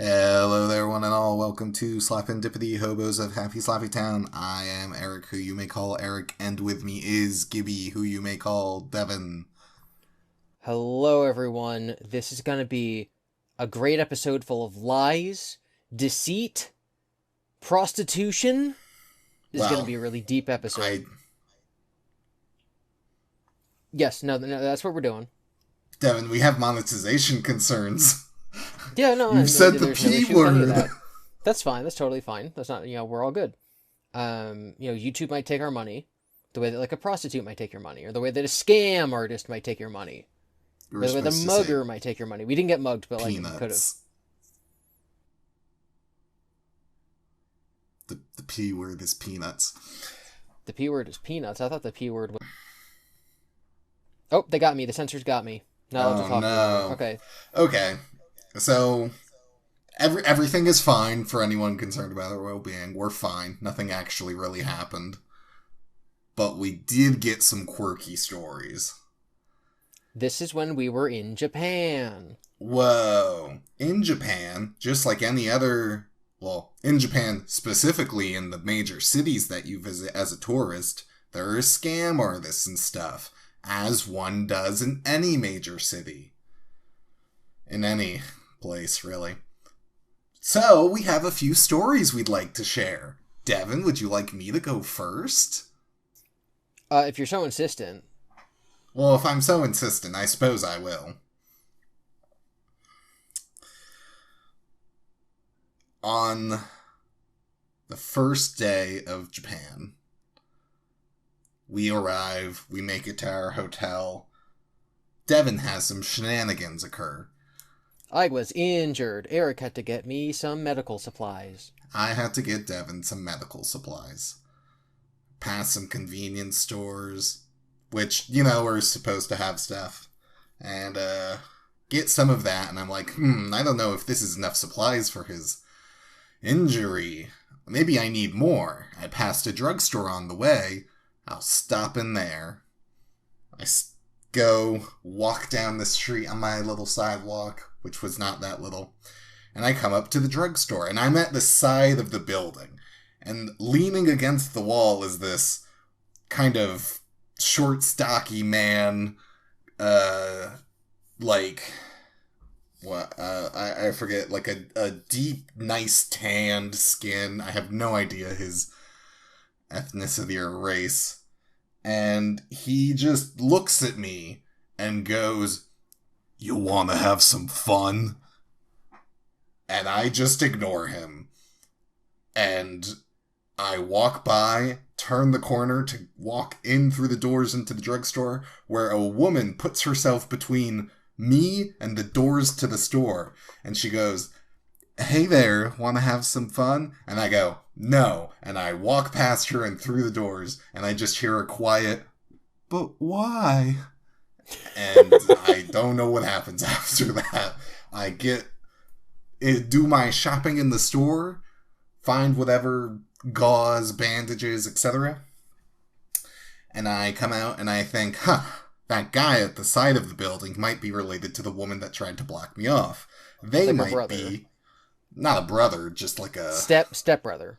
Hello there, one and all. Welcome to Slapendipity, Hobos of Happy Slappy Town. I am Eric, who you may call Eric, and with me is Gibby, who you may call Devon. Hello, everyone. This is going to be a great episode full of lies, deceit, prostitution. This is going to be a really deep episode. Yes, no, that's what we're doing. Devon, we have monetization concerns. Yeah, no, You've said the P word. That. That's fine. That's totally fine. That's not, we're all good. YouTube might take our money the way that, like, a prostitute might take your money, or the way that a scam artist might take your money, or the way the mugger might take your money. We didn't get mugged, but, like, we could have. The P word is peanuts. The P word is peanuts. I thought the P word was... Oh, they got me. The censors got me. No. Okay. So, everything is fine for anyone concerned about our well-being. We're fine. Nothing actually really happened. But we did get some quirky stories. This is when we were in Japan. Whoa. In Japan, just like any other... Well, in Japan, specifically in the major cities that you visit as a tourist, there are scam artists and stuff, as one does in any major city. In any place, really. So, we have a few stories we'd like to share. Devon, would you like me to go first? If you're so insistent. Well, if I'm so insistent, I suppose I will. On the first day of Japan, we arrive, we make it to our hotel. Devon has some shenanigans occur. I was injured. Eric had to get me some medical supplies. I had to get Devon some medical supplies. Past some convenience stores, which, are supposed to have stuff. And, get some of that, and I'm like, I don't know if this is enough supplies for his injury. Maybe I need more. I passed a drugstore on the way. I'll stop in there. I go walk down the street on my little sidewalk, which was not that little, and I come up to the drugstore, and I'm at the side of the building, and leaning against the wall is this kind of short, stocky man, I forget, like a deep, nice tanned skin. I have no idea his ethnicity or race. And he just looks at me and goes, "You want to have some fun?" And I just ignore him. And I walk by, turn the corner to walk in through the doors into the drugstore, where a woman puts herself between me and the doors to the store. And she goes, "Hey there, want to have some fun?" And I go, "No." And I walk past her and through the doors, and I just hear a quiet, "But why?" And I don't know what happens after that. I do my shopping in the store, find whatever gauze, bandages, etc. And I come out and I think, that guy at the side of the building might be related to the woman that tried to block me off. They like might be... Not a brother, just like a... Stepbrother.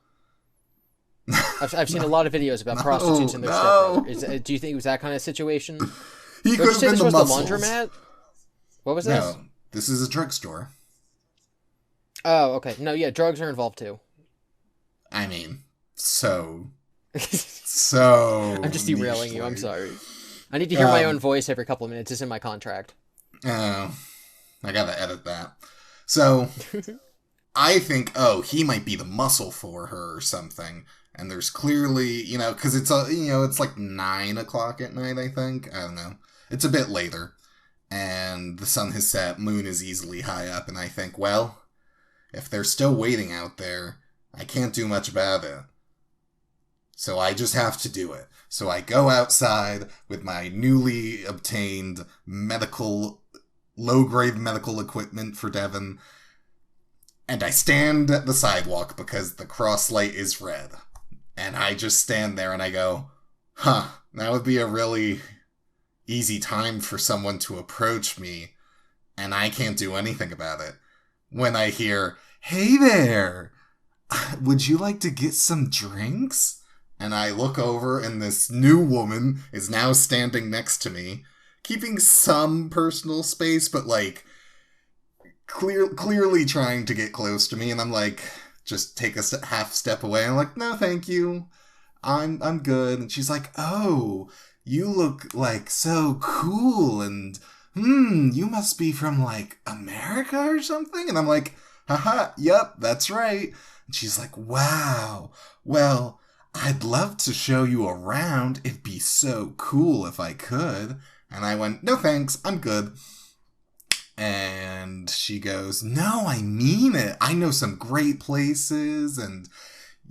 I've seen a lot of videos about prostitutes and their stepbrother. Do you think it was that kind of situation? He could have been the muscles. The laundromat? What was this? No, this is a drugstore. Oh, okay. No, yeah, drugs are involved too. I mean, so... I'm just derailing you, I'm sorry. I need to hear my own voice every couple of minutes. It's in my contract. Oh, I gotta edit that. So... I think, he might be the muscle for her or something. And there's clearly, because it's like 9 o'clock at night, I think. I don't know. It's a bit later. And the sun has set, moon is easily high up, and I think, well, if they're still waiting out there, I can't do much about it. So I just have to do it. So I go outside with my newly obtained low-grade medical equipment for Devon, and I stand at the sidewalk because the cross light is red. And I just stand there and I go, that would be a really easy time for someone to approach me, and I can't do anything about it. When I hear, "Hey there, would you like to get some drinks?" And I look over, and this new woman is now standing next to me, keeping some personal space, but like clearly trying to get close to me. And I'm like, just take a half step away. I'm like, "No, thank you. I'm good." And she's like, "Oh, you look like so cool, and you must be from like America or something." And I'm like, "Haha, yep, that's right." And she's like, "Wow, well, I'd love to show you around. It'd be so cool if I could." And I went, "No thanks, I'm good." And she goes, "No, I mean it. I know some great places, and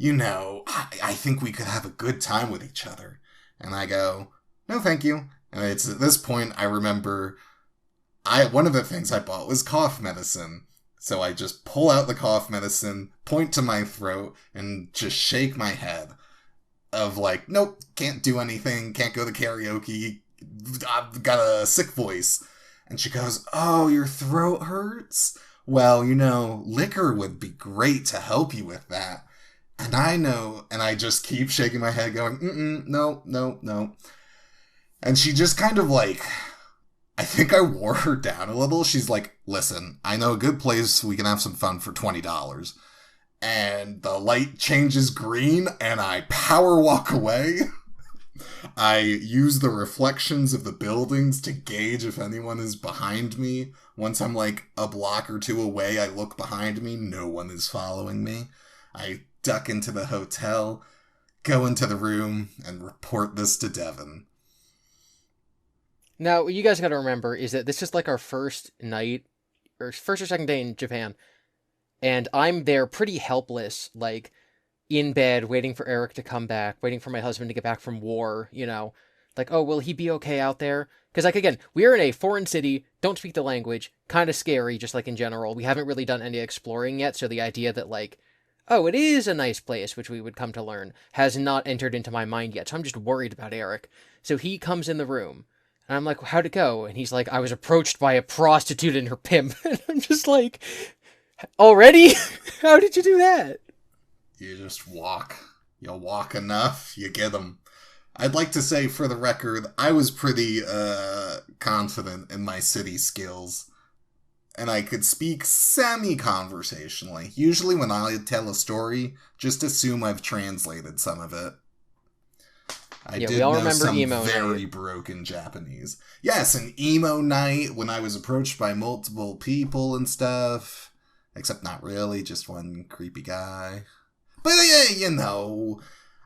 I think we could have a good time with each other." And I go, "No, thank you." And it's at this point I remember one of the things I bought was cough medicine. So I just pull out the cough medicine, point to my throat, and just shake my head of like, "Nope, can't do anything, can't go to karaoke, I've got a sick voice." And she goes, "Oh, your throat hurts? Well, liquor would be great to help you with that." And I know, and I just keep shaking my head going, "No, no, no." And she just kind of like, I think I wore her down a little. She's like, "Listen, I know a good place we can have some fun for $20. And the light changes green, and I power walk away. I use the reflections of the buildings to gauge if anyone is behind me. Once I'm like a block or two away, I look behind me. No one is following me. I duck into the hotel, go into the room, and report this to Devon. Now, what you guys got to remember is that this is like our first night, or first or second day in Japan, and I'm there pretty helpless, like, in bed, waiting for Eric to come back, waiting for my husband to get back from war, like, oh, will he be okay out there? Because, like, again, we are in a foreign city, don't speak the language, kind of scary, just like in general. We haven't really done any exploring yet, so the idea that, like, oh, it is a nice place, which we would come to learn, has not entered into my mind yet, so I'm just worried about Eric. So he comes in the room, and I'm like, "How'd it go?" And he's like, "I was approached by a prostitute and her pimp." And I'm just like, "Already? How did you do that?" You just walk. You walk enough, you get them. I'd like to say, for the record, I was pretty confident in my city skills. And I could speak semi-conversationally. Usually when I tell a story, just assume I've translated some of it. I did we all know remember some emo very night. broken Japanese. Yes, an emo night when I was approached by multiple people and stuff. Except not really, just one creepy guy. But yeah,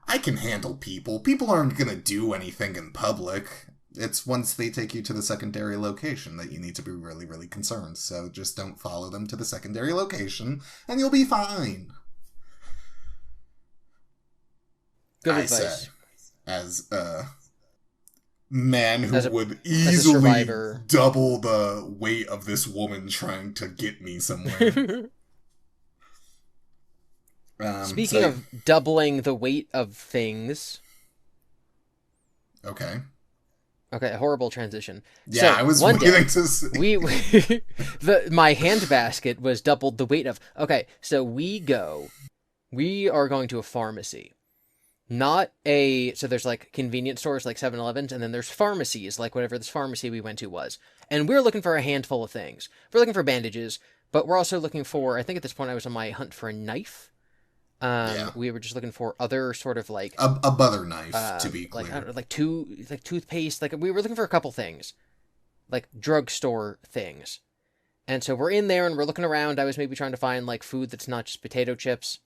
I can handle people. People aren't gonna do anything in public. It's once they take you to the secondary location that you need to be really, really concerned. So just don't follow them to the secondary location, and you'll be fine. Good I advice. say, as a man who As a would easily survivor. double the weight of this woman trying to get me somewhere. Speaking of doubling the weight of things. Okay. Okay, a horrible transition. Yeah, so, I was one waiting day, to see. my handbasket was doubled the weight of. Okay, so we are going to a pharmacy. So there's like convenience stores like 7-Elevens, and then there's pharmacies, like whatever this pharmacy we went to was. And we're looking for a handful of things. We're looking for bandages, but we're also looking for, I think at this point I was on my hunt for a knife. We were just looking for other sort of like a butter knife, to be clear. like toothpaste. Like we were looking for a couple things, like drugstore things. And so we're in there and we're looking around. I was maybe trying to find like food that's not just potato chips.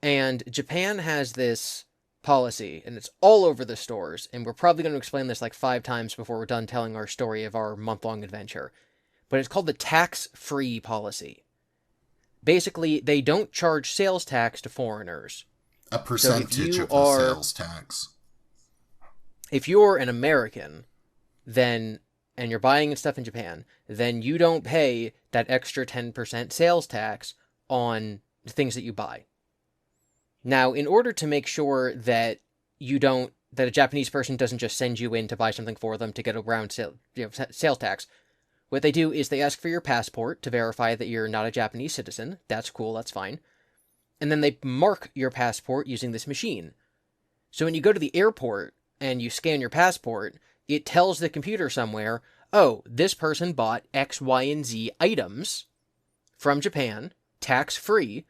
And Japan has this policy, and it's all over the stores. And we're probably going to explain this like 5 times before we're done telling our story of our month-long adventure. But it's called the tax-free policy. Basically, they don't charge sales tax to foreigners. A percentage of the sales tax. If you're an American, and you're buying stuff in Japan, then you don't pay that extra 10% sales tax on the things that you buy. Now, in order to make sure that a Japanese person doesn't just send you in to buy something for them to get around sales tax, What they do is they ask for your passport to verify that you're not a Japanese citizen. That's cool, that's fine. And then they mark your passport using this machine. So when you go to the airport and you scan your passport, it tells the computer somewhere, oh, this person bought X, Y, and Z items from Japan, tax-free,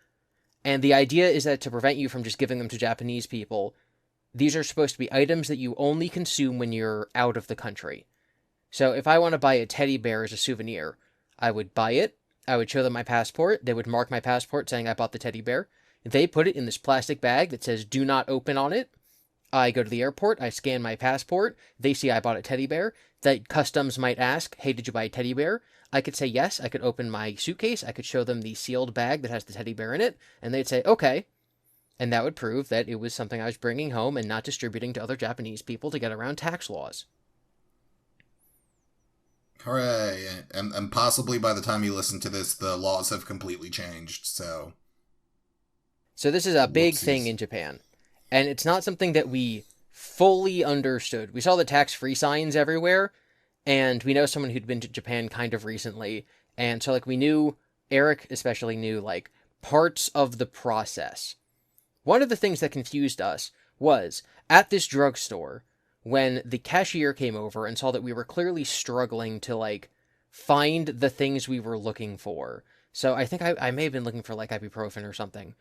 and the idea is that to prevent you from just giving them to Japanese people, these are supposed to be items that you only consume when you're out of the country. So if I want to buy a teddy bear as a souvenir, I would buy it, I would show them my passport, they would mark my passport saying I bought the teddy bear, they put it in this plastic bag that says do not open on it. I go to the airport, I scan my passport, they see I bought a teddy bear, that customs might ask, hey, did you buy a teddy bear? I could say yes, I could open my suitcase, I could show them the sealed bag that has the teddy bear in it, and they'd say, okay. And that would prove that it was something I was bringing home and not distributing to other Japanese people to get around tax laws. Hooray. And possibly by the time you listen to this, the laws have completely changed, so... So this is a big thing in Japan. And it's not something that we fully understood. We saw the tax-free signs everywhere, and we know someone who'd been to Japan kind of recently, and so, like, we knew, Eric especially knew, like, parts of the process. One of the things that confused us was, at this drugstore, when the cashier came over and saw that we were clearly struggling to, like, find the things we were looking for. So I think I may have been looking for, like, ibuprofen or something.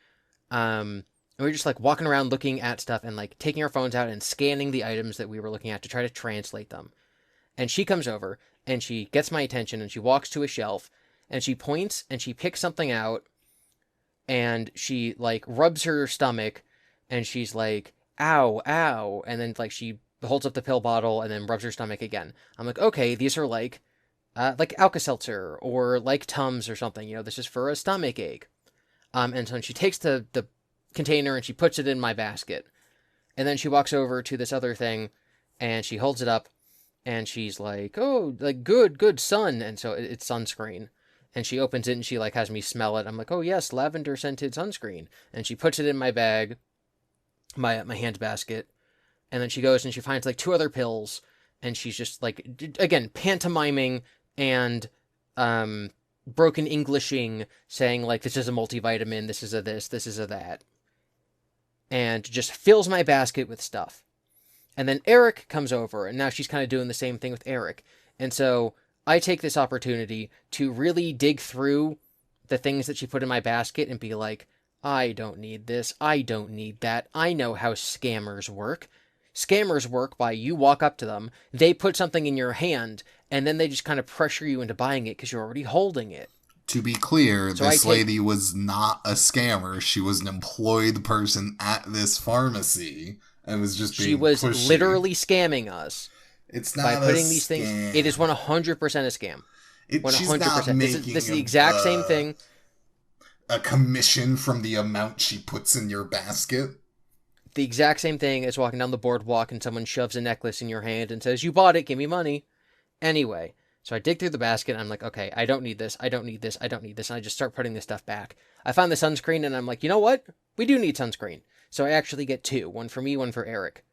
And we were just, like, walking around looking at stuff and, like, taking our phones out and scanning the items that we were looking at to try to translate them. And she comes over, and she gets my attention, and she walks to a shelf, and she points, and she picks something out, and she, like, rubs her stomach, and she's like, ow, ow, and then, like, she holds up the pill bottle, and then rubs her stomach again. I'm like, okay, these are, like Alka-Seltzer, or, like, Tums or something, you know, this is for a stomach ache. And so she takes the container and she puts it in my basket. And then she walks over to this other thing and she holds it up and she's like, oh, like, good sun. And so it's sunscreen. And she opens it and she, like, has me smell it. I'm like, oh yes, lavender scented sunscreen. And she puts it in my bag, my hand basket. And then she goes and she finds, like, 2 other pills. And she's just, like, again, pantomiming and, broken Englishing, saying, like, this is a multivitamin, this is a this is a that. And just fills my basket with stuff. And then Eric comes over, and now she's kind of doing the same thing with Eric. And so I take this opportunity to really dig through the things that she put in my basket and be like, I don't need this, I don't need that, I know how scammers work. Scammers work by you walk up to them, they put something in your hand, and then they just kind of pressure you into buying it because you're already holding it. To be clear, so this lady was not a scammer. She was an employed person at this pharmacy and was just being pushy. She was literally scamming us. It's not by putting a these scam. Things. It is 100% a scam. 100%. She's not making this is the exact same thing. A commission from the amount she puts in your basket. The exact same thing as walking down the boardwalk and someone shoves a necklace in your hand and says, you bought it, give me money. Anyway, so I dig through the basket and I'm like, okay, I don't need this, I don't need this, I don't need this. And I just start putting this stuff back. I find the sunscreen and I'm like, you know what? We do need sunscreen. So I actually get 2, one for me, one for Eric.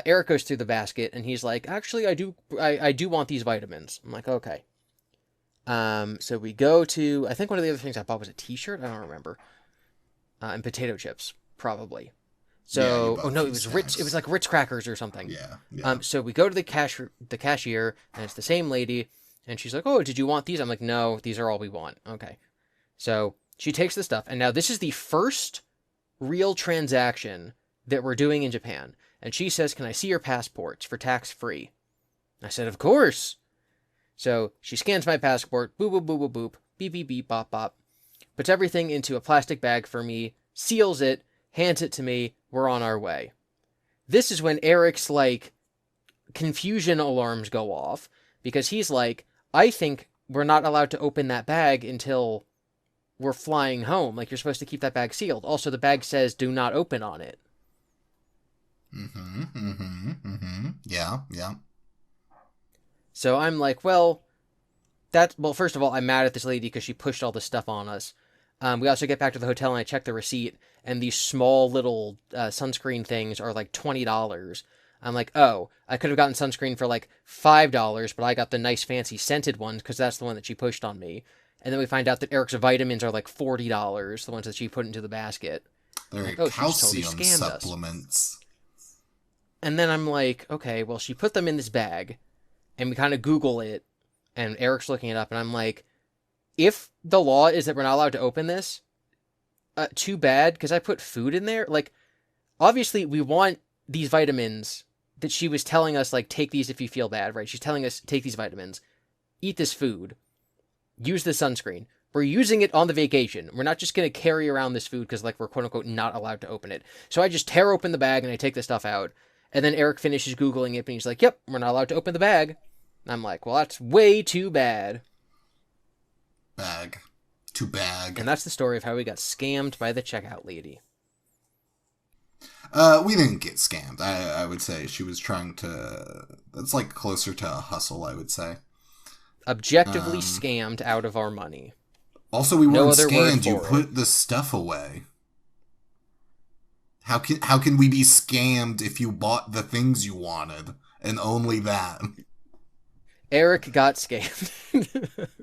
Eric goes through the basket and he's like, actually, I do want these vitamins. I'm like, okay. So we go to, I think one of the other things I bought was a t-shirt. I don't remember. And potato chips, probably. So, it was Ritz. It was like Ritz crackers or something. Yeah. So we go to the cashier, and it's the same lady, and she's like, "Oh, did you want these?" I'm like, "No, these are all we want." Okay. So she takes the stuff, and now this is the first real transaction that we're doing in Japan. And she says, "Can I see your passports for tax-free?" I said, "Of course." So she scans my passport. Boop boop boop boop boop. Beep beep beep bop bop. Puts everything into a plastic bag for me. Seals it. Hands it to me, we're on our way. This is when Eric's, like, confusion alarms go off, because he's like, I think we're not allowed to open that bag until we're flying home. Like, you're supposed to keep that bag sealed. Also, the bag says, do not open on it. Yeah. So I'm like, first of all, I'm mad at this lady because she pushed all this stuff on us. We also get back to the hotel and I check the receipt, and these small little sunscreen things are like $20. I'm like, oh, I could have gotten sunscreen for like $5, but I got the nice fancy scented ones because that's the one that she pushed on me. And then we find out that Eric's vitamins are like $40, the ones that she put into the basket. They're Like, oh, she just totally calcium scammed us. supplements. And then I'm like, okay, well, she put them in this bag, and we kind of Google it, and Eric's looking it up, and I'm like, if the law is that we're not allowed to open this, too bad, because I put food in there. Like, obviously, we want these vitamins that she was telling us, like, take these if you feel bad, right? She's telling us, take these vitamins, eat this food, use the sunscreen. We're using it on the vacation. We're not just going to carry around this food because, like, we're quote-unquote not allowed to open it. So I just tear open the bag and I take the stuff out. And then Eric finishes Googling it and he's like, yep, we're not allowed to open the bag. And I'm like, well, that's way too bad. Bag. To bag. And that's the story of how we got scammed by the checkout lady. We didn't get scammed. I would say she was trying to... That's like closer to a hustle, I would say. Objectively scammed out of our money. Also, we weren't scammed. You for put the stuff away. How can we be scammed if you bought the things you wanted and only that? Eric got scammed.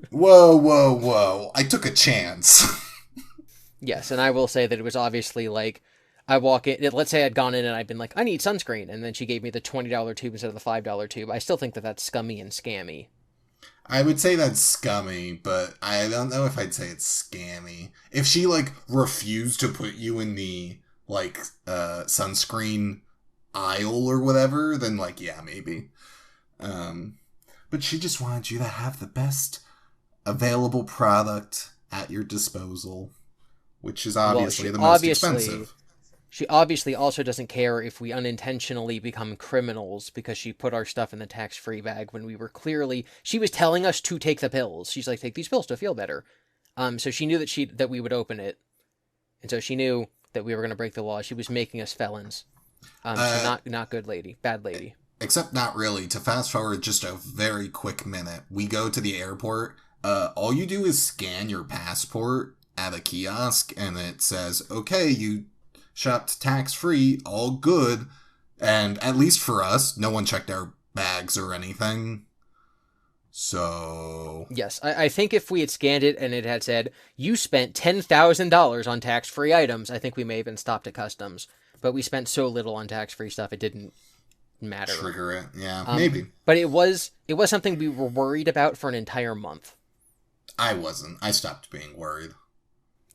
Whoa. I took a chance. Yes, and I will say that it was obviously like, I walk in, let's say I'd gone in and I'd been like, I need sunscreen, and then she gave me the $20 tube instead of the $5 tube. I still think that that's scummy and scammy. I would say that's scummy, but I don't know if I'd say it's scammy. If she, like, refused to put you in the, like, sunscreen aisle or whatever, then, like, yeah, maybe. But she just wanted you to have the best available product at your disposal, which is obviously the most expensive. She obviously also doesn't care if we unintentionally become criminals because she put our stuff in the tax-free bag when we were clearly... She was telling us to take the pills. She's like, take these pills to feel better. So she knew that we would open it. And so she knew that we were going to break the law. She was making us felons. So not good lady. Bad lady. Except not really. To fast forward just a very quick minute, we go to the airport. All you do is scan your passport at a kiosk, and it says, okay, you shopped tax-free, all good. And at least for us, no one checked our bags or anything. So... Yes, I think if we had scanned it and it had said, you spent $10,000 on tax-free items, I think we may have been stopped at customs. But we spent so little on tax-free stuff, it didn't matter. Trigger it, yeah, maybe. But it was something we were worried about for an entire month. I wasn't. I stopped being worried.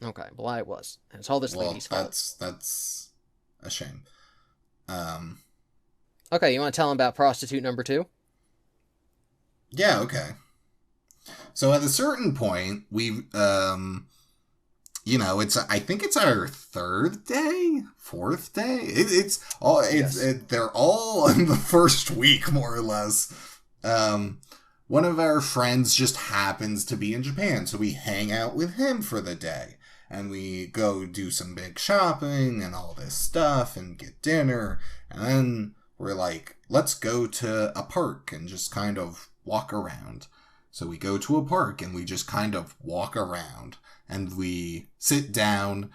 Okay, well, I was. And it's all this lady's fault. That's a shame. Okay, you want to tell him about prostitute number 2? Yeah, okay. So at a certain point, we, I think it's our 3rd day? 4th day? They're all in the first week, more or less. One of our friends just happens to be in Japan, so we hang out with him for the day. And we go do some big shopping and all this stuff and get dinner. And then we're like, let's go to a park and just kind of walk around. So we go to a park and we just kind of walk around. And we sit down.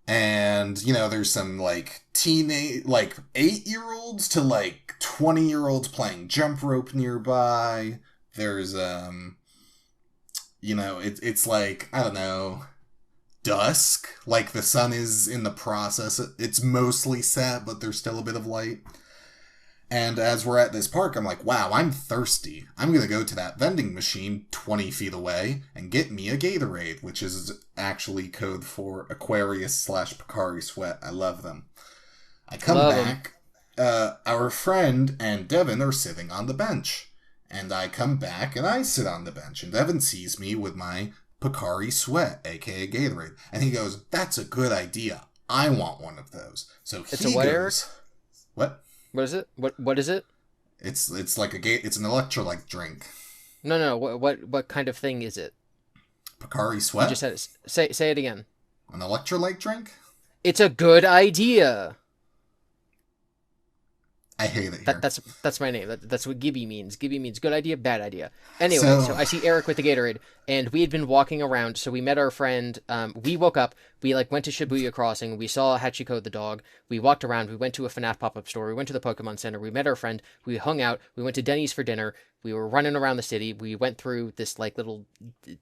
And, there's some, like, 8-year-olds to, like, 20-year-olds playing jump rope nearby. There's, it's like, I don't know... dusk, like the sun is in the process. It's mostly set, but there's still a bit of light. And as we're at this park, I'm like, wow, I'm thirsty. I'm gonna go to that vending machine 20 feet away and get me a Gatorade, which is actually code for Aquarius/Pocari Sweat. I love them. I come back. Our friend and Devon are sitting on the bench. And I come back and I sit on the bench. And Devon sees me with my Pocari Sweat, aka Gatorade. And he goes, that's a good idea. I want one of those. So it's a what, Eric? What? What is it? What is it? It's like it's an electrolyte drink. No. What kind of thing is it? Pocari Sweat? You just said it. Say it again. An electrolyte drink? It's a good idea. I hate it here. That's my name. That's what Gibby means. Gibby means good idea, bad idea. Anyway, so I see Eric with the Gatorade. And we had been walking around, so we met our friend. We woke up, we like went to Shibuya Crossing, we saw Hachiko the dog, we walked around, we went to a FNAF pop-up store, we went to the Pokemon Center, we met our friend, we hung out, we went to Denny's for dinner, we were running around the city, we went through this like little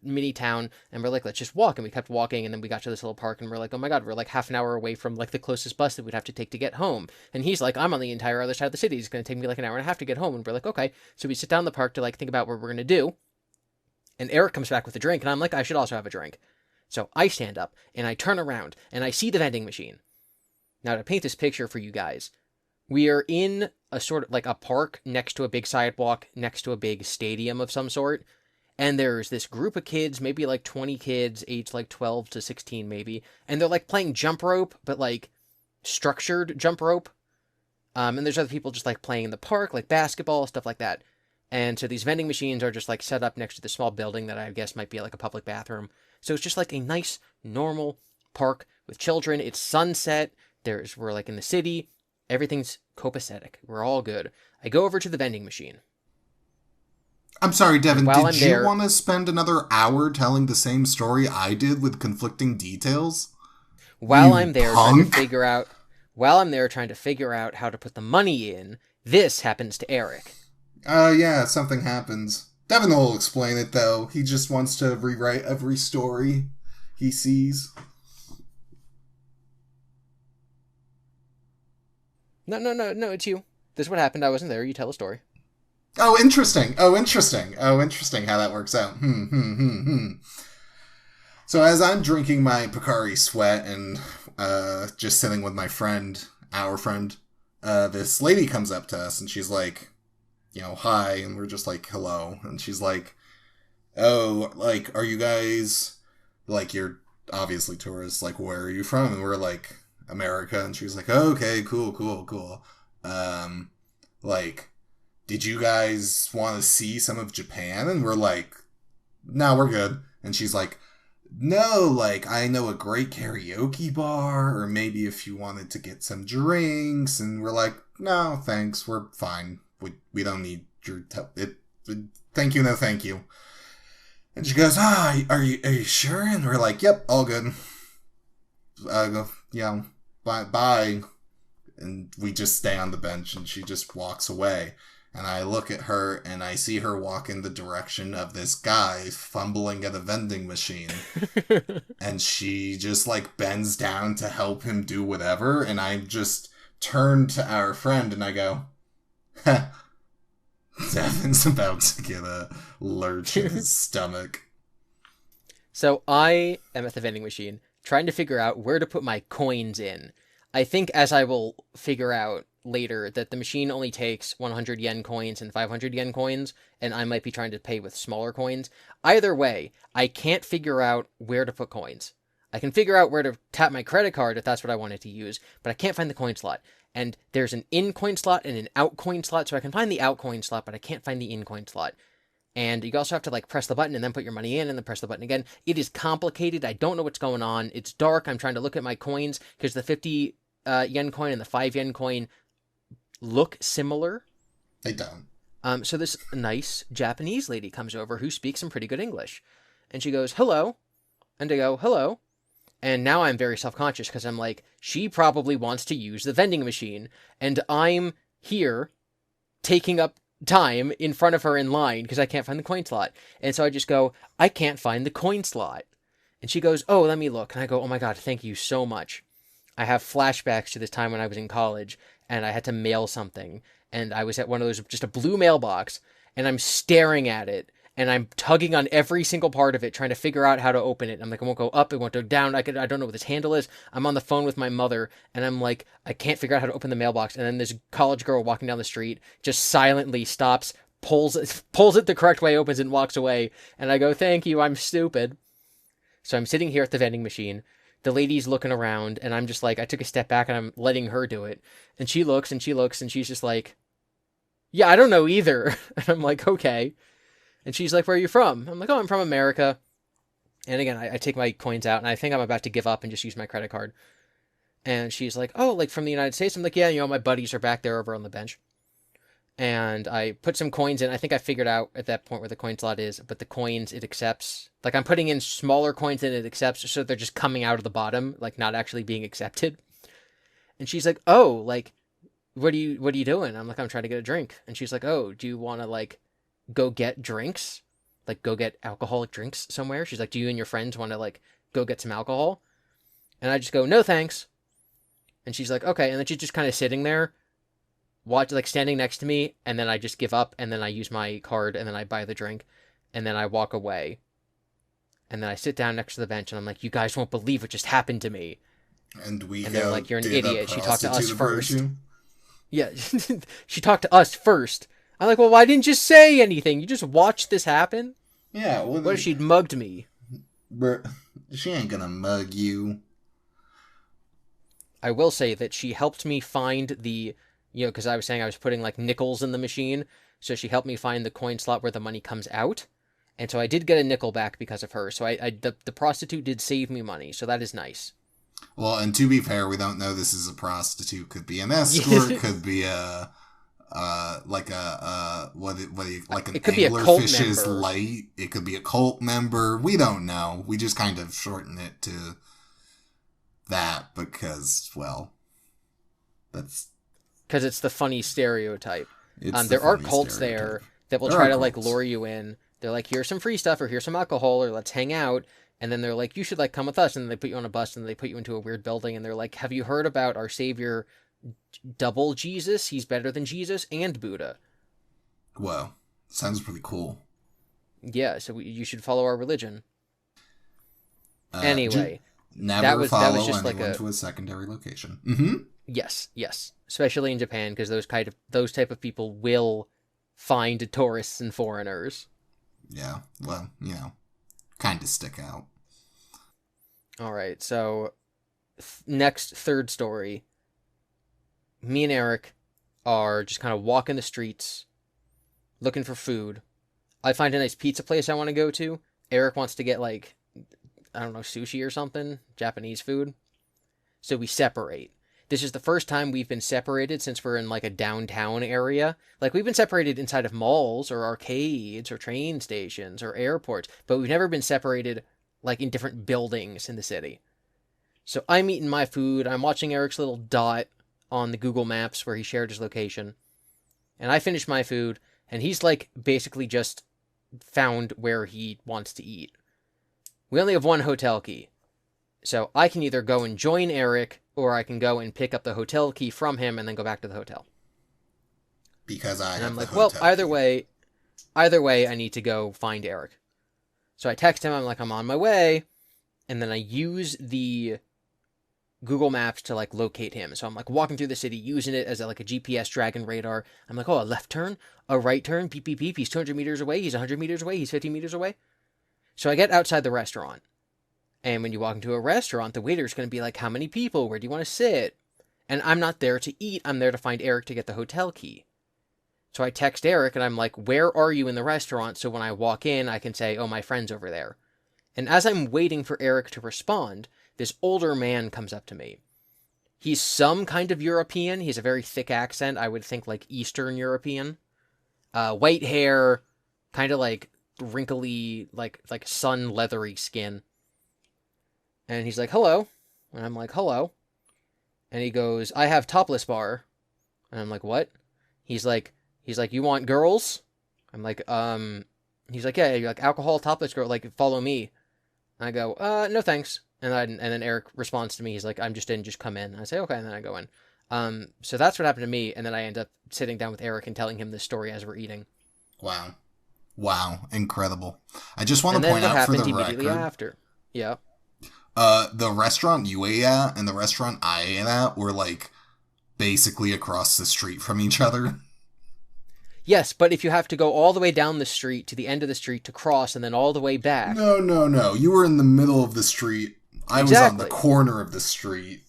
mini town, and we're like, let's just walk, and we kept walking, and then we got to this little park, and we're like, oh my god, we're like half an hour away from like the closest bus that we'd have to take to get home. And he's like, I'm on the entire other side of the city, it's going to take me like an hour and a half to get home. And we're like, okay. So we sit down in the park to like think about what we're going to do. And Eric comes back with a drink, and I'm like, I should also have a drink. So I stand up, and I turn around, and I see the vending machine. Now, to paint this picture for you guys, we are in a sort of like a park next to a big sidewalk, next to a big stadium of some sort, and there's this group of kids, maybe like 20 kids, aged like 12 to 16 maybe, and they're like playing jump rope, but like structured jump rope. And there's other people just like playing in the park, like basketball, stuff like that. And so these vending machines are just like set up next to the small building that I guess might be like a public bathroom. So it's just like a nice, normal park with children. It's sunset. We're like in the city. Everything's copacetic. We're all good. I go over to the vending machine. I'm sorry, Devin, did you want to spend another hour telling the same story I did with conflicting details? While I'm there trying to figure out how to put the money in, this happens to Eric. Yeah, something happens. Devin will explain it, though. He just wants to rewrite every story he sees. No, it's you. This is what happened. I wasn't there. You tell a story. Oh, interesting how that works out. So as I'm drinking my Pocari Sweat and just sitting with my friend, our friend, this lady comes up to us and she's like, hi, and we're just like, hello. And she's like, oh, like, are you guys, like, you're obviously tourists, like, where are you from? And we're like, America. And she's like, oh, okay, cool. Like, did you guys want to see some of Japan? And we're like, no, we're good. And she's like, no, like, I know a great karaoke bar, or maybe if you wanted to get some drinks. And we're like, no, thanks, we're fine. We don't need your thank you, no thank you. And she goes, are you sure? And we're like, yep, all good. Bye. And we just stay on the bench, and she just walks away. And I look at her, and I see her walk in the direction of this guy fumbling at a vending machine. And she just, like, bends down to help him do whatever. And I just turn to our friend, and I go, Devin's about to get a lurch in his stomach. So I am at the vending machine, trying to figure out where to put my coins in. I think, as I will figure out later, that the machine only takes 100 yen coins and 500 yen coins, and I might be trying to pay with smaller coins. Either way, I can't figure out where to put coins. I can figure out where to tap my credit card if that's what I wanted to use, but I can't find the coin slot. And there's an in coin slot and an out coin slot, so I can find the out coin slot, but I can't find the in coin slot. And you also have to like press the button and then put your money in and then press the button again. It is complicated. I don't know what's going on. It's dark. I'm trying to look at my coins because the 50 yen coin and the 5 yen coin look similar. They don't. So this nice Japanese lady comes over who speaks some pretty good English. And she goes, hello. And I go, hello. And now I'm very self-conscious because I'm like, she probably wants to use the vending machine. And I'm here taking up time in front of her in line because I can't find the coin slot. And so I just go, I can't find the coin slot. And she goes, oh, let me look. And I go, oh my God, thank you so much. I have flashbacks to this time when I was in college and I had to mail something. And I was at one of those, just a blue mailbox, and I'm staring at it. And I'm tugging on every single part of it, trying to figure out how to open it. I'm like, it won't go up, it won't go down. I don't know what this handle is. I'm on the phone with my mother, and I'm like, I can't figure out how to open the mailbox. And then this college girl walking down the street just silently stops, pulls it the correct way, opens it, and walks away. And I go, thank you, I'm stupid. So I'm sitting here at the vending machine. The lady's looking around, and I'm just like, I took a step back, and I'm letting her do it. And she looks, and she's just like, yeah, I don't know either. And I'm like, okay. And she's like, where are you from? I'm like, oh, I'm from America. And again, I take my coins out, and I think I'm about to give up and just use my credit card. And she's like, oh, like from the United States? I'm like, yeah, my buddies are back there over on the bench. and I put some coins in. I think I figured out at that point where the coin slot is, but the coins it accepts. Like, I'm putting in smaller coins than it accepts, so they're just coming out of the bottom, like, not actually being accepted. And she's like, oh, like, what are you doing? I'm like, I'm trying to get a drink. And she's like, oh, do you want to, like, go get drinks? Like, go get alcoholic drinks somewhere? She's like, do you and your friends want to, like, go get some alcohol? And I just go, no, thanks. And she's like, okay. And then she's just kind of sitting there, like, standing next to me, and then I just give up, and then I use my card, and then I buy the drink, and then I walk away. And then I sit down next to the bench, and I'm like, you guys won't believe what just happened to me. And they're like, you're an idiot. She talked to us first. You? Yeah, she talked to us first. I'm like, well, why didn't you say anything? You just watched this happen? Yeah. Well, what if she'd mugged me? She ain't gonna mug you. I will say that she helped me find the, because I was saying I was putting, like, nickels in the machine, so she helped me find the coin slot where the money comes out, and so I did get a nickel back because of her, so the prostitute did save me money, so that is nice. Well, and to be fair, we don't know this is a prostitute. Could be an escort, could be a, like an anglerfish's light. It could be a cult member. We don't know. We just kind of shorten it to that because, well, that's... Because it's the funny stereotype. There are cults there that will try to, like, lure you in. They're like, here's some free stuff, or here's some alcohol, or let's hang out. And then they're like, you should, like, come with us. And then they put you on a bus, and they put you into a weird building. And they're like, have you heard about our savior, double Jesus? He's better than Jesus and Buddha. Whoa. Sounds pretty cool. Yeah, so you should follow our religion. Anyway. That was just like to a secondary location. Mm-hmm. Yes. Especially in Japan, because those type of people will find tourists and foreigners. Yeah, well, kind of stick out. All right, so next, third story. Me and Eric are just kind of walking the streets, looking for food. I find a nice pizza place I want to go to. Eric wants to get, like, I don't know, sushi or something, Japanese food. So we separate. This is the first time we've been separated since we're in, like, a downtown area. Like, we've been separated inside of malls or arcades or train stations or airports, but we've never been separated, like, in different buildings in the city. So I'm eating my food. I'm watching Eric's little dot on the Google Maps where he shared his location. And I finish my food, and he's, like, basically just found where he wants to eat. We only have one hotel key. So I can either go and join Eric, or I can go and pick up the hotel key from him and then go back to the hotel. Because I'm like, well, either way, I need to go find Eric. So I text him, I'm like, I'm on my way, and then I use the Google Maps to, like, locate him. So I'm, like, walking through the city, using it as a GPS dragon radar. I'm like, oh, a left turn, a right turn, beep, beep, beep. He's 200 meters away, he's 100 meters away, he's 50 meters away. So I get outside the restaurant. And when you walk into a restaurant, the waiter's going to be like, how many people? Where do you want to sit? And I'm not there to eat. I'm there to find Eric to get the hotel key. So I text Eric, and I'm like, where are you in the restaurant? So when I walk in, I can say, oh, my friend's over there. And as I'm waiting for Eric to respond, this older man comes up to me. He's some kind of European. He has a very thick accent. I would think, like, Eastern European. White hair, kind of, like, wrinkly, like sun leathery skin. And he's like, hello. And I'm like, hello. And he goes, I have topless bar. And I'm like, what? He's like, you want girls? I'm like, he's like, yeah, you're like, alcohol, topless girl, like, follow me. And I go, no thanks. And then Eric responds to me, he's like, I'm just in, just come in. And I say, okay, and then I go in. So that's what happened to me, and then I end up sitting down with Eric and telling him this story as we're eating. Wow, incredible. I just want to point out for the record. Immediately after. Yeah. The restaurant you ate at and the restaurant I ate at were, like, basically across the street from each other. Yes, but if you have to go all the way down the street to the end of the street to cross and then all the way back. No. You were in the middle of the street. I was on the corner of the street.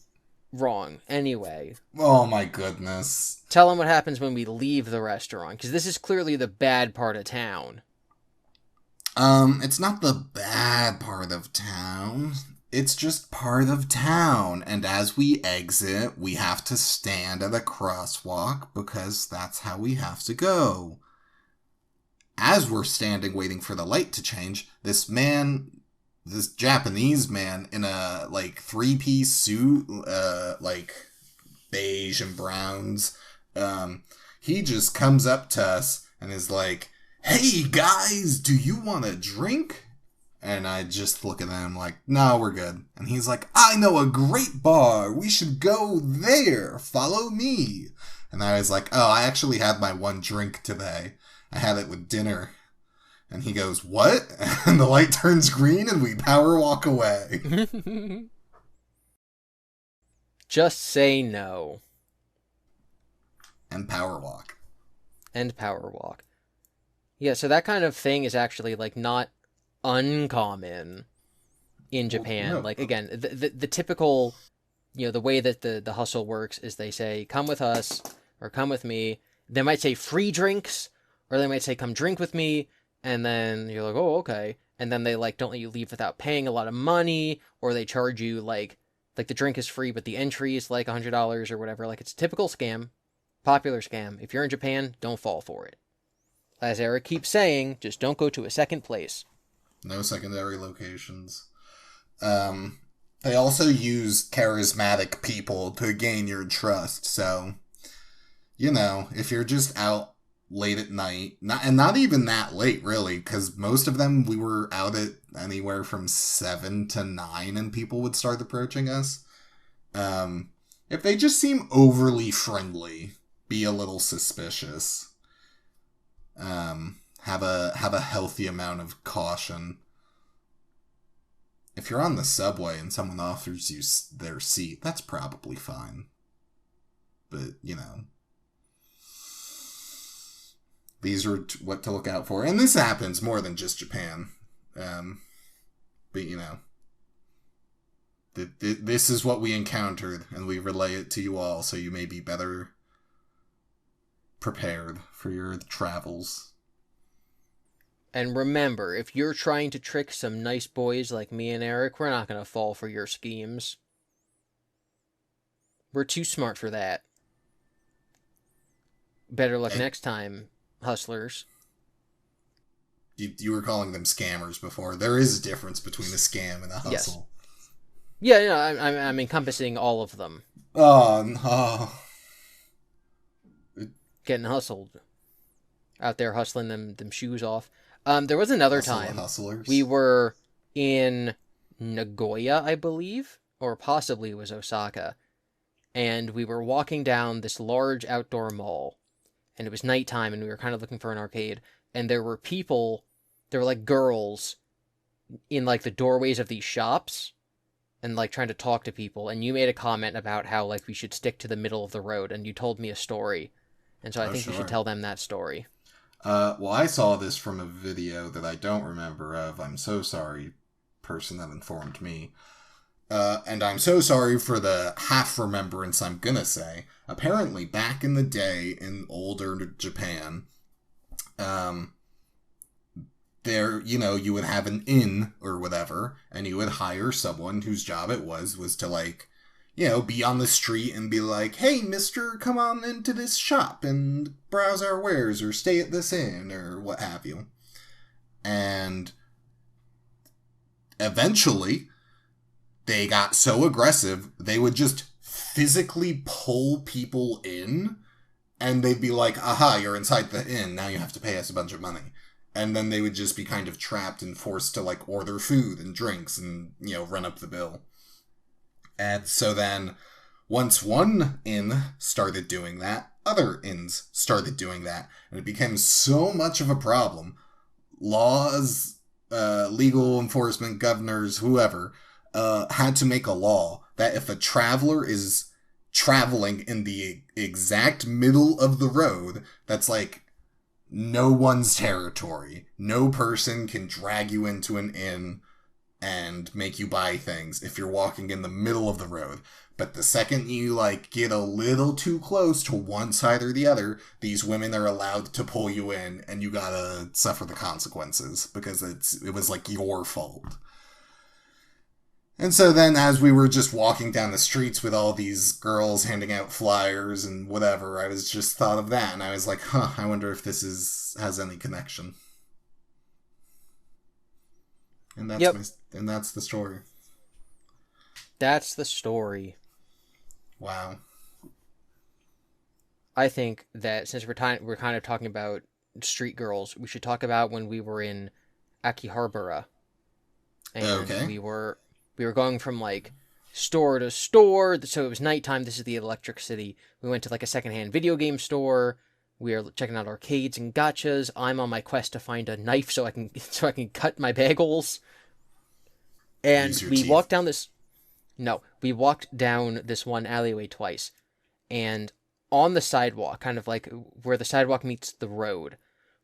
Wrong. Anyway. Oh my goodness. Tell them what happens when we leave the restaurant, because this is clearly the bad part of town. It's not the bad part of town. it's just part of town. And as we exit, we have to stand at a crosswalk because that's how we have to go. As we're standing waiting for the light to change, this Japanese man in a, like, 3-piece suit, like, beige and browns, he just comes up to us and is like, "Hey, guys, do you want a drink?" And I just look at him like, "No, we're good." And he's like, "I know a great bar. We should go there. Follow me." And I was like, "Oh, I actually had my one drink today. I had it with dinner." And he goes, "What?" And the light turns green and we power walk away. Just say no. And power walk. Yeah, so that kind of thing is actually, like, not uncommon in Japan. Well, no. Like, again, the typical, the way that the hustle works is they say, "Come with us," or "Come with me." They might say free drinks, or they might say, "Come drink with me," and then you're like, "Oh, okay." And then they, like, don't let you leave without paying a lot of money, or they charge you, like the drink is free, but the entry is, like, $100 or whatever. Like, it's a typical scam, popular scam. If you're in Japan, don't fall for it. As Eric keeps saying, just don't go to a second place. No secondary locations. They also use charismatic people to gain your trust. So, if you're just out late at night, not even that late, really, because most of them, we were out at anywhere from 7 to 9 and people would start approaching us. If they just seem overly friendly, be a little suspicious. Have a healthy amount of caution. If you're on the subway and someone offers you their seat, that's probably fine. But, these are what to look out for. And this happens more than just Japan. But, this is what we encountered, and we relay it to you all, so you may be better prepared for your travels. And remember, if you're trying to trick some nice boys like me and Eric, we're not going to fall for your schemes. We're too smart for that. Better luck next time, hustlers. You were calling them scammers before. There is a difference between a scam and a hustle. Yes. Yeah, I'm encompassing all of them. Oh, no. Getting hustled. Out there hustling them shoes off. There was another time we were in Nagoya, I believe, or possibly it was Osaka, and we were walking down this large outdoor mall, and it was nighttime, and we were kind of looking for an arcade, and there were like girls in, like, the doorways of these shops, and, like, trying to talk to people, and you made a comment about how, like, we should stick to the middle of the road, and you told me a story, and so I think you should tell them that story. Well, I saw this from a video that I don't remember of. I'm so sorry, person that informed me. And I'm so sorry for the half remembrance I'm gonna say. Apparently, back in the day in older Japan, there, you would have an inn or whatever, and you would hire someone whose job it was to, like, be on the street and be like, "Hey, mister, come on into this shop and browse our wares or stay at this inn," or what have you. And eventually, they got so aggressive, they would just physically pull people in, and they'd be like, "Aha, you're inside the inn, now you have to pay us a bunch of money." And then they would just be kind of trapped and forced to, like, order food and drinks and, run up the bill. And so then, once one inn started doing that, other inns started doing that. And it became so much of a problem. Laws, legal enforcement, governors, whoever, had to make a law that if a traveler is traveling in the exact middle of the road, that's, like, no one's territory. No person can drag you into an inn and make you buy things if you're walking in the middle of the road. But the second you, like, get a little too close to one side or the other, these women are allowed to pull you in, and you gotta suffer the consequences, because it was, like, your fault. And so then, as we were just walking down the streets with all these girls handing out flyers and whatever, I was just thought of that, and I was like, huh, I wonder if this has any connection. And Yep. And that's the story. That's the story. Wow. I think that since we're kind of talking about street girls, we should talk about when we were in Akihabara, and Okay. we were going from like store to store. So it was nighttime. This is the Electric City. We went to like a secondhand video game store. We are checking out arcades and gachas. I'm on my quest to find a knife so I can cut my bagels. And Use your we teeth. walked down this. No, we walked down this one alleyway twice, and on the sidewalk, kind of like where the sidewalk meets the road,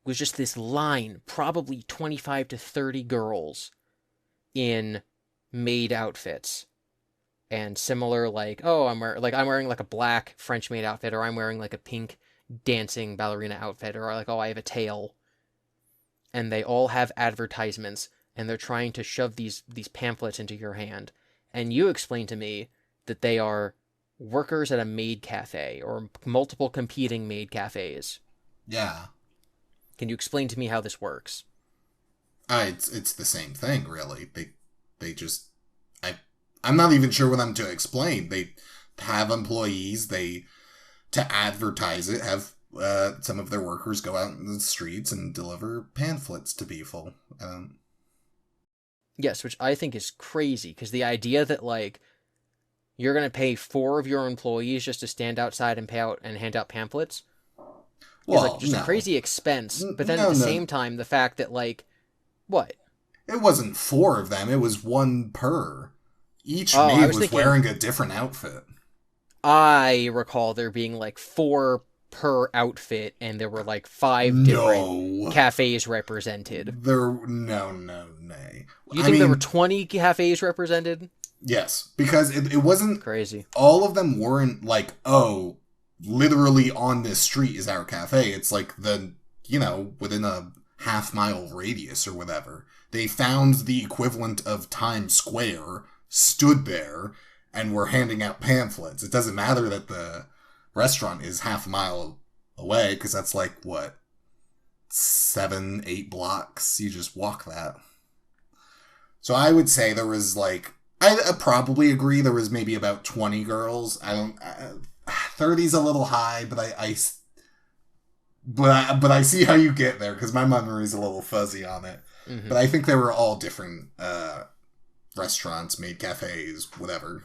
was just this line, probably 25 to 30 girls in maid outfits. And similar, like, oh, I'm wearing like a black French maid outfit, or I'm wearing like a pink dancing ballerina outfit, or like, oh, I have a tail. And they all have advertisements, and they're trying to shove these pamphlets into your hand. And you explained to me that they are workers at a maid cafe, or multiple competing maid cafes. Yeah. Can you explain to me how this works? It's the same thing, really. They just I'm not even sure what I'm to explain. They have employees. They, to advertise it, have some of their workers go out in the streets and deliver pamphlets to people. Yes, which I think is crazy, because the idea that, like, you're going to pay 4 of your employees just to stand outside and pay out and hand out pamphlets is, like, just a crazy expense. But then at the same time, the fact that, like, what? It wasn't 4 of them. It was 1 per. Each maid was wearing a different outfit. I recall there being, like, 4 per outfit, and there were, like, 5 different cafes represented. No. You think there were 20 cafes represented? Yes, because it wasn't... Crazy. All of them weren't like, oh, literally on this street is our cafe. It's like within a half-mile radius or whatever. They found the equivalent of Times Square, stood there, and were handing out pamphlets. It doesn't matter that the restaurant is half a mile away, because that's like, what, 7, 8 blocks? You just walk that. So I would say there was like, I probably agree there was maybe about 20 girls. 30's a little high, but I see how you get there, because my memory's a little fuzzy on it. Mm-hmm. But I think they were all different restaurants, maid cafes, whatever.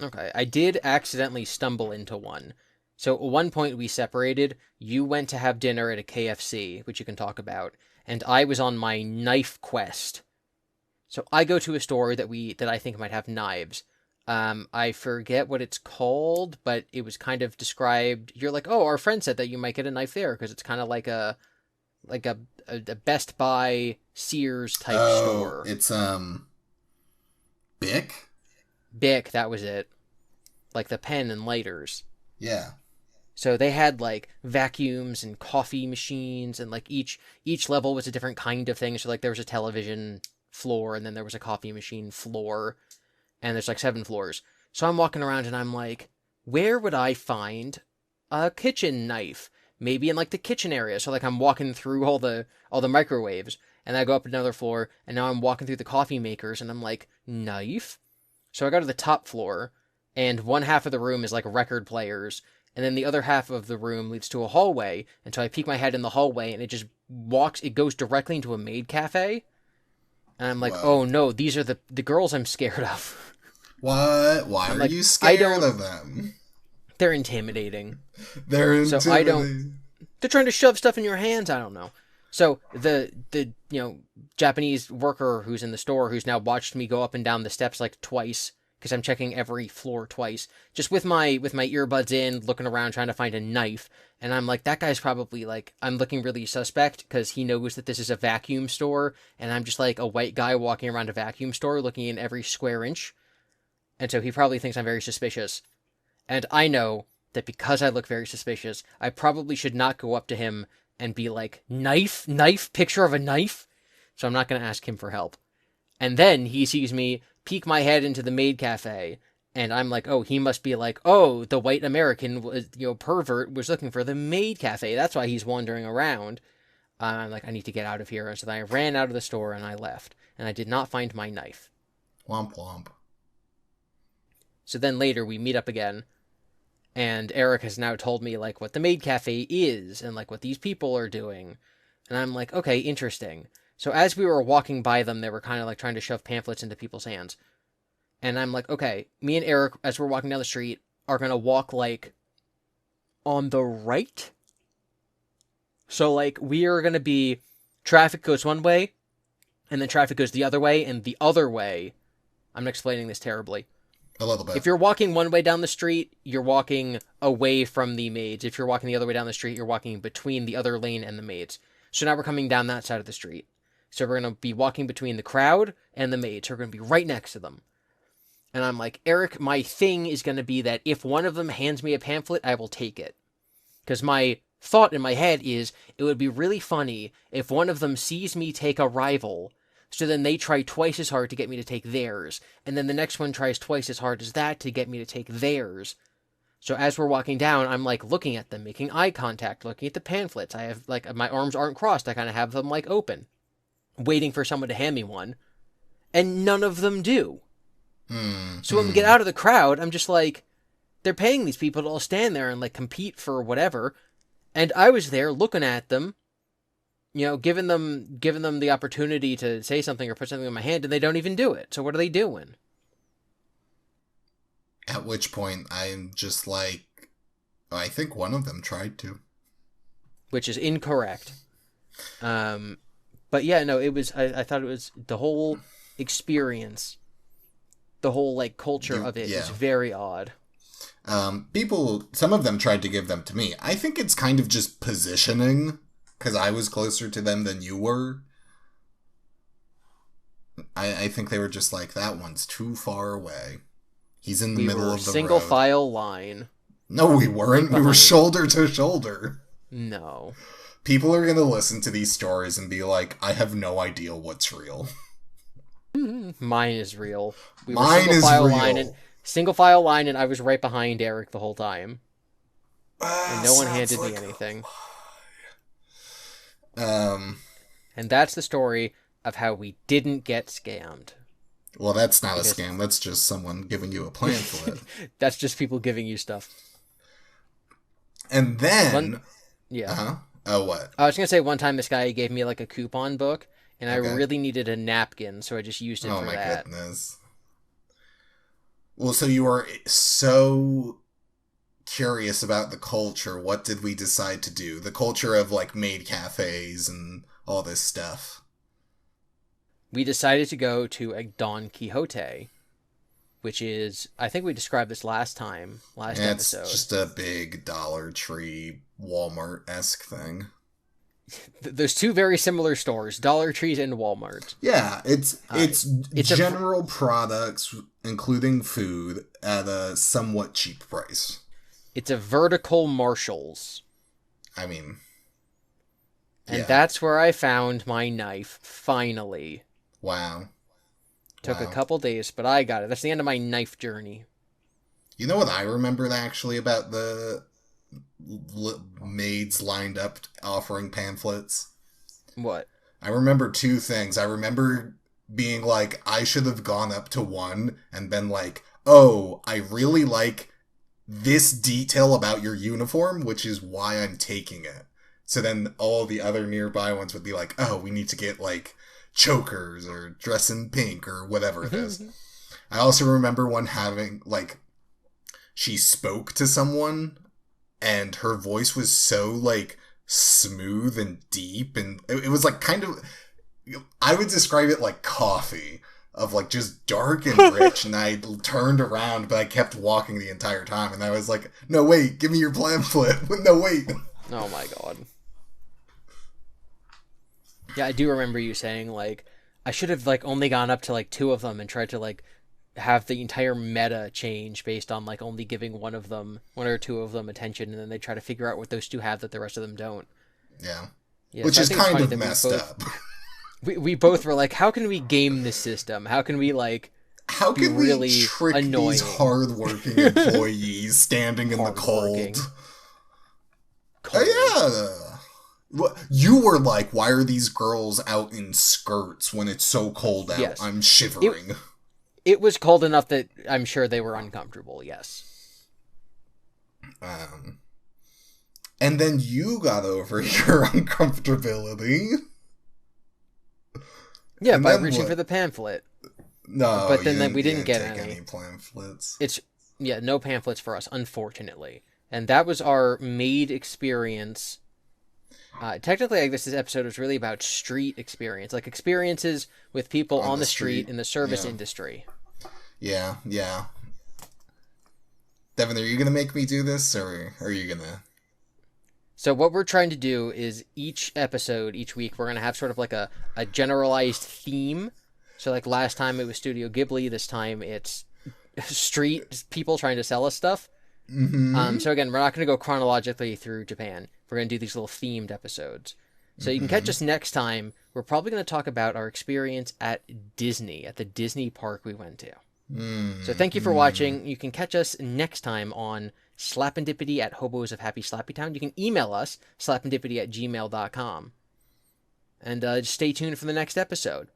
Okay, I did accidentally stumble into one. So at one point we separated. You went to have dinner at a KFC, which you can talk about, and I was on my knife quest. So I go to a store that I think might have knives. I forget what it's called, but it was kind of described. You're like, oh, our friend said that you might get a knife there, because it's kind of like a Best Buy Sears type store. It's Bic? Bic, that was it. Like the pen and lighters. Yeah. So they had like vacuums and coffee machines, and like each level was a different kind of thing. So like there was a television floor, and then there was a coffee machine floor, and there's like 7 floors. So I'm walking around and I'm like, where would I find a kitchen knife? Maybe in like the kitchen area. So like I'm walking through all the microwaves, and I go up another floor, and now I'm walking through the coffee makers, and I'm like, knife? So I go to the top floor, and one half of the room is like record players, and then the other half of the room leads to a hallway, and so I peek my head in the hallway, and it goes directly into a maid cafe, and I'm like, whoa. Oh no, these are the girls I'm scared of. What? Why are you scared of them? They're intimidating. They're trying to shove stuff in your hands, I don't know. So the Japanese worker who's in the store, who's now watched me go up and down the steps like twice, because I'm checking every floor twice, just with my earbuds in, looking around trying to find a knife, and I'm like, that guy's probably like, I'm looking really suspect, because he knows that this is a vacuum store, and I'm just like a white guy walking around a vacuum store looking in every square inch, and so he probably thinks I'm very suspicious. And I know that because I look very suspicious, I probably should not go up to him and be like, knife, picture of a knife. So I'm not going to ask him for help. And then he sees me peek my head into the maid cafe, and I'm like, oh, he must be like, oh, the white American, pervert was looking for the maid cafe. That's why he's wandering around. I'm like, I need to get out of here. And so then I ran out of the store and I left. And I did not find my knife. Womp womp. So then later we meet up again. And Eric has now told me, like, what the maid cafe is and, like, what these people are doing. And I'm like, okay, interesting. So as we were walking by them, they were kind of, like, trying to shove pamphlets into people's hands. And I'm like, okay, me and Eric, as we're walking down the street, are going to walk, like, on the right. So, like, we are going to be, traffic goes one way, and then traffic goes the other way, and the other way, I'm explaining this terribly. A little bit. If you're walking one way down the street, you're walking away from the maids. If you're walking the other way down the street, you're walking between the other lane and the maids. So now we're coming down that side of the street. So we're going to be walking between the crowd and the maids. So we're going to be right next to them. And I'm like, Eric, my thing is going to be that if one of them hands me a pamphlet, I will take it. Because my thought in my head is, it would be really funny if one of them sees me take a rival, so then they try twice as hard to get me to take theirs, and then the next one tries twice as hard as that to get me to take theirs. So as we're walking down, I'm, like, looking at them, making eye contact, looking at the pamphlets. I have, like, my arms aren't crossed. I kind of have them, like, open, waiting for someone to hand me one, and none of them do. So when we get out of the crowd, I'm just like, they're paying these people to all stand there and, like, compete for whatever, and I was there looking at them, giving them the opportunity to say something or put something in my hand, and they don't even do it. So what are they doing? At which point, I'm just like, I think one of them tried to. Which is incorrect. But yeah, no, it was, I thought it was, the whole experience, the whole, like, culture of it is very odd. Some of them tried to give them to me. I think it's kind of just positioning, because I was closer to them than you were. I think they were just like, that one's too far away. He's in the middle of the single road. File line. No, we weren't. We were shoulder to shoulder. No. People are going to listen to these stories and be like, I have no idea what's real. Mine is real. Mine is real. Single file line, and I was right behind Eric the whole time. And no one handed me anything. And that's the story of how we didn't get scammed. Well, that's not a scam. That's just someone giving you a pamphlet. That's just people giving you stuff. And then... Yeah. Uh-huh. Oh, what? I was going to say, one time this guy gave me, like, a coupon book, and I really needed a napkin, so I just used it for that. Oh, my goodness. Well, so you were so curious about the culture. What did we decide to do? The culture of, like, maid cafes and all this stuff. We decided to go to a Don Quixote, which is, I think we described this last episode. It's just a big Dollar Tree, Walmart-esque thing. There's two very similar stores, Dollar Trees and Walmart. Yeah, it's general products, including food, at a somewhat cheap price. It's a vertical Marshalls. I mean... And that's where I found my knife, finally. Wow. Took a couple days, but I got it. That's the end of my knife journey. You know what I remembered, actually, about the maids lined up offering pamphlets? What? I remember two things. I remember being like, I should have gone up to one and been like, oh, I really like this detail about your uniform, which is why I'm taking it. So then all the other nearby ones would be like, oh, we need to get, like, chokers or dress in pink or whatever it is. I also remember one having, like, she spoke to someone and her voice was so, like, smooth and deep, and it was, like, kind of, I would describe it like coffee, of, like, just dark and rich, and I turned around, but I kept walking the entire time, and I was like, no, wait, give me your pamphlet. No, wait. Oh my god. Yeah, I do remember you saying, like, I should have, like, only gone up to, like, two of them and tried to, like, have the entire meta change based on, like, only giving one or two of them attention, and then they try to figure out what those two have that the rest of them don't. Yeah. Yeah, which so is kind of messed up. We both were like, how can we game this system? How can we, like... How be can we really trick annoying. these hardworking employees standing in the cold? Yeah. You were like, why are these girls out in skirts when it's so cold out? Yes. I'm shivering. It was cold enough that I'm sure they were uncomfortable, yes. And then you got over your uncomfortability. Yeah, by reaching for the pamphlet. No, but then we didn't get any pamphlets. No pamphlets for us, unfortunately. And that was our maid experience. Technically, I guess this episode was really about street experience, like experiences with people on the street in the service industry. Yeah. Devon, are you going to make me do this, or are you going to... So what we're trying to do is each episode, each week, we're going to have sort of like a generalized theme. So like last time it was Studio Ghibli, this time it's street people trying to sell us stuff. Mm-hmm. So again, we're not going to go chronologically through Japan. We're going to do these little themed episodes. So you can catch us next time. We're probably going to talk about our experience at Disney, at the Disney park we went to. So thank you for watching. You can catch us next time on Slapendipity at Hobos of Happy Slappy Town. You can email us, slapendipity@gmail.com. And just stay tuned for the next episode.